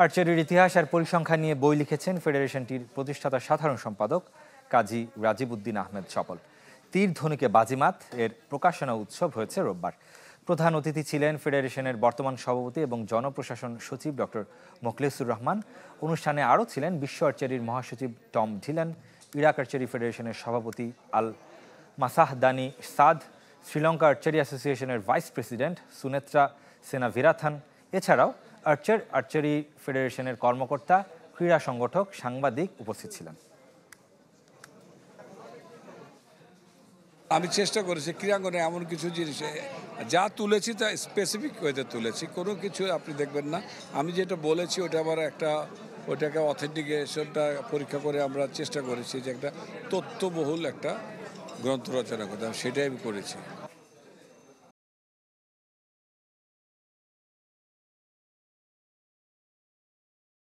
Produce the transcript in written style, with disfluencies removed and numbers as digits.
আর্চারির ইতিহাস আর পরিসংখ্যান নিয়ে বই লিখেছেন ফেডারেশনটির প্রতিষ্ঠাতা সাধারণ সম্পাদক কাজী রাজীব উদ্দিন আহমেদ স্বপল। তীর ধনুকে বাজিমাত এর প্রকাশনা উৎসব হয়েছে রোববার। প্রধান অতিথি ছিলেন ফেডারেশনের বর্তমান সভাপতি এবং জনপ্রশাসন সচিব ডক্টর মোখলেসুর রহমান। অনুষ্ঠানে আরও ছিলেন বিশ্ব আর্চারির মহাসচিব টম ঢিলান, ইরাক আর্চারি ফেডারেশনের সভাপতি আল মাসাহদানি সাদ, শ্রীলঙ্কা আর্চারি অ্যাসোসিয়েশনের ভাইস প্রেসিডেন্ট সুনেত্রা সেনাভিরাথান, এছাড়াও আর্চারি ফেডারেশনের কর্মকর্তা, ক্রীড়া সংগঠক, সাংবাদিক উপস্থিত ছিলেন। আমি চেষ্টা করেছি ক্রীড়াঙ্গনে এমন কিছু জিনিস যা তুলেছি তা স্পেসিফিক ওয়েতে তুলেছি, কোনো কিছু আপনি দেখবেন না। আমি যেটা বলেছি ওটা আবার ওটাকে অথেন্টিকেশনটা পরীক্ষা করে আমরা চেষ্টা করেছি যে একটা তথ্যবহুল একটা গ্রন্থ রচনা করতে, সেটাই আমি করেছি।